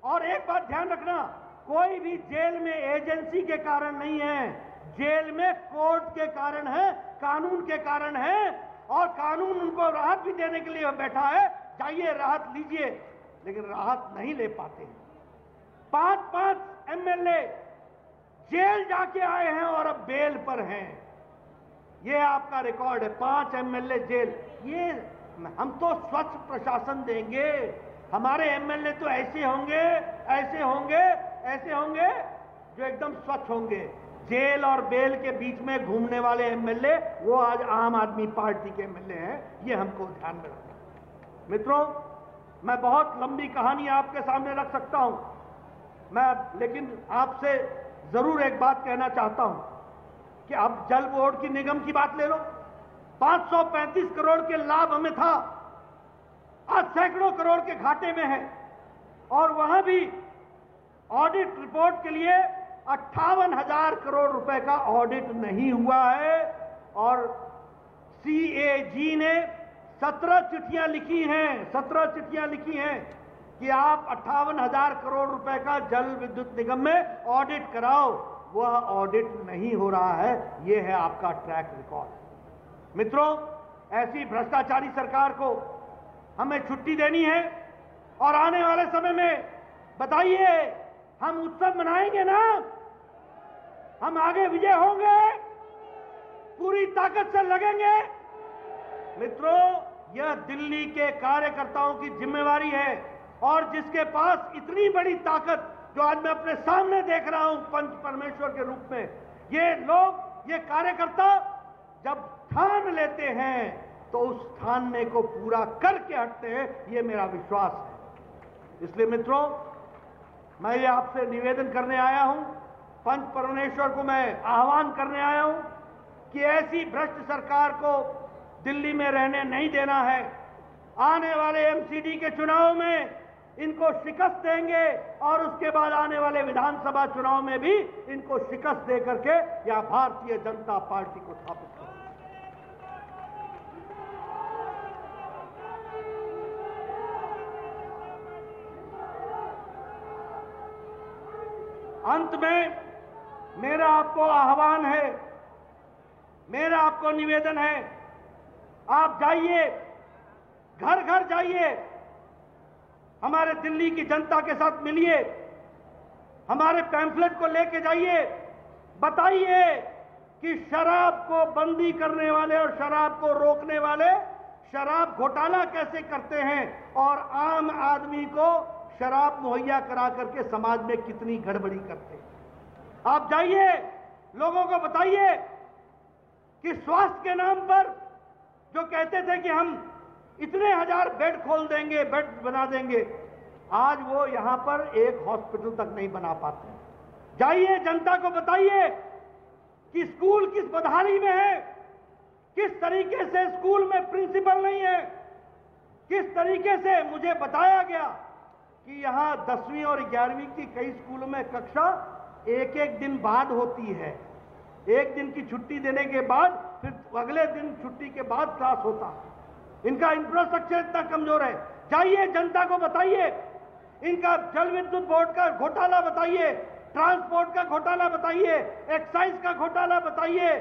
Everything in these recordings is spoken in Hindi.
और एक बात ध्यान रखना, कोई भी जेल में एजेंसी के कारण नहीं है, जेल में कोर्ट के कारण है, कानून के कारण है, और कानून उनको राहत भी देने के लिए बैठा है, जाइए राहत लीजिए, लेकिन राहत नहीं ले पाते। 5-5 एमएलए जेल जाके आए हैं और अब बेल पर हैं। ये आपका रिकॉर्ड है, 5 एमएलए जेल। ये हम तो स्वच्छ प्रशासन देंगे, हमारे एमएलए तो ऐसे होंगे, ऐसे होंगे, ऐसे होंगे जो एकदम स्वच्छ होंगे। जेल और बेल के बीच में घूमने वाले एमएलए वो आज आम आदमी पार्टी के एमएलए हैं, ये हमको ध्यान में रखना। मित्रों, मैं बहुत लंबी कहानी आपके सामने रख सकता हूं मैं, लेकिन आपसे जरूर एक बात कहना चाहता हूं कि अब जल बोर्ड की निगम की बात ले लो। 535 करोड़ के लाभ हमें था, आज सैकड़ों करोड़ के घाटे में है, और वहां भी ऑडिट रिपोर्ट के लिए 58,000 करोड़ रुपए का ऑडिट नहीं हुआ है। और सीएजी ने 17 चिट्ठियां लिखी हैं, 17 चिट्ठियां लिखी हैं कि आप 58,000 करोड़ रुपए का जल विद्युत निगम में ऑडिट कराओ। वह ऑडिट नहीं हो रहा है, यह है आपका ट्रैक रिकॉर्ड। मित्रों, ऐसी भ्रष्टाचारी सरकार को हमें छुट्टी देनी है, और आने वाले समय में बताइए, हम उत्सव मनाएंगे ना, हम आगे विजय होंगे, पूरी ताकत से लगेंगे। मित्रों, यह दिल्ली के कार्यकर्ताओं की जिम्मेवारी है, और जिसके पास इतनी बड़ी ताकत जो आज मैं अपने सामने देख रहा हूं पंच परमेश्वर के रूप में, ये लोग, ये कार्यकर्ता जब ठान लेते हैं तो उस ठानने को पूरा करके हटते हैं, ये मेरा विश्वास है। इसलिए मित्रों, मैं ये आपसे निवेदन करने आया हूं, पंच परमेश्वर को मैं आह्वान करने आया हूं कि ऐसी भ्रष्ट सरकार को दिल्ली में रहने नहीं देना है। आने वाले एमसीडी के चुनाव में इनको शिकस्त देंगे, और उसके बाद आने वाले विधानसभा चुनाव में भी इनको शिकस्त दे करके या भारतीय जनता पार्टी को स्थापित करेंगे। अंत में मेरा आपको आह्वान है, मेरा आपको निवेदन है, आप जाइए, घर घर जाइए, हमारे दिल्ली की जनता के साथ मिलिए, हमारे पैम्फलेट को लेके जाइए, बताइए कि शराब को बंदी करने वाले और शराब को रोकने वाले शराब घोटाला कैसे करते हैं, और आम आदमी को शराब मुहैया करा करके समाज में कितनी गड़बड़ी करते हैं। आप जाइए, लोगों को बताइए कि स्वास्थ्य के नाम पर जो कहते थे कि हम इतने 1000 बेड खोल देंगे, बेड बना देंगे, आज वो यहां पर एक हॉस्पिटल तक नहीं बना पाते। जाइए, जनता को बताइए कि स्कूल किस बदहाली में है, किस तरीके से स्कूल में प्रिंसिपल नहीं है, किस तरीके से मुझे बताया गया कि यहां 10वीं और 11वीं की कई स्कूलों में कक्षा एक दिन बाद होती है, एक दिन की छुट्टी देने के बाद फिर अगले दिन छुट्टी के बाद क्लास होता है। इनका इंफ्रास्ट्रक्चर इतना कमजोर है। जाइए, जनता को बताइए, इनका जल विद्युत बोर्ड का घोटाला बताइए, ट्रांसपोर्ट का घोटाला बताइए, एक्साइज का घोटाला बताइए,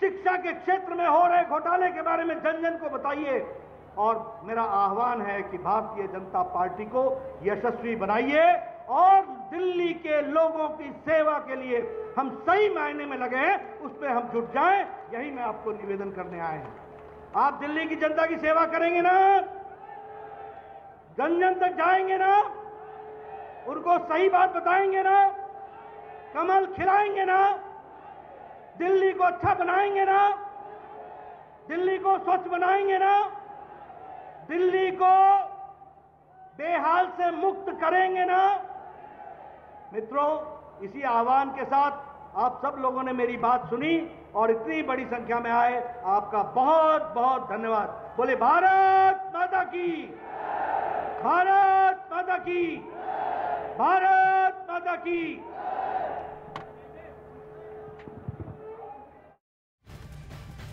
शिक्षा के क्षेत्र में हो रहे घोटाले के बारे में जन जन को बताइए। और मेरा आह्वान है कि भारतीय जनता पार्टी को यशस्वी बनाइए, और दिल्ली के लोगों की सेवा के लिए हम सही मायने में लगे हैं, उस पर हम जुट जाएं, यही मैं आपको निवेदन करने आए हैं। आप दिल्ली की जनता की सेवा करेंगे ना, जन जन तक जाएंगे ना, उनको सही बात बताएंगे ना, कमल खिलाएंगे ना, दिल्ली को अच्छा बनाएंगे ना, दिल्ली को स्वच्छ बनाएंगे ना, दिल्ली को बेहाल से मुक्त करेंगे ना। मित्रों, इसी आह्वान के साथ आप सब लोगों ने मेरी बात सुनी और इतनी बड़ी संख्या में आए, आपका बहुत बहुत धन्यवाद। बोले भारत माता की, भारत माता की, भारत माता की।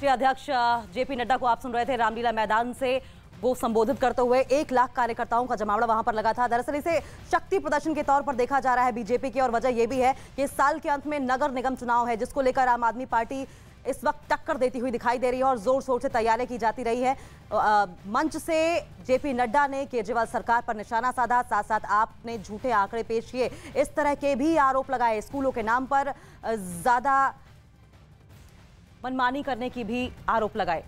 अध्यक्ष जेपी नड्डा को आप सुन रहे थे रामलीला मैदान से। को संबोधित करते हुए 1 लाख कार्यकर्ताओं का जमावड़ा वहां पर लगा था। दरअसल इसे शक्ति प्रदर्शन के तौर पर देखा जा रहा है बीजेपी की, और वजह यह भी है कि इस साल के अंत में नगर निगम चुनाव है, जिसको लेकर आम आदमी पार्टी इस वक्त टक्कर देती हुई दिखाई दे रही है और जोर शोर से तैयारी की जाती रही है। मंच से जेपी नड्डा ने केजरीवाल सरकार पर निशाना साधा, साथ साथ आपने झूठे आंकड़े पेश किए, इस तरह के भी आरोप लगाए। स्कूलों के नाम पर ज्यादा मनमानी करने की भी आरोप लगाए।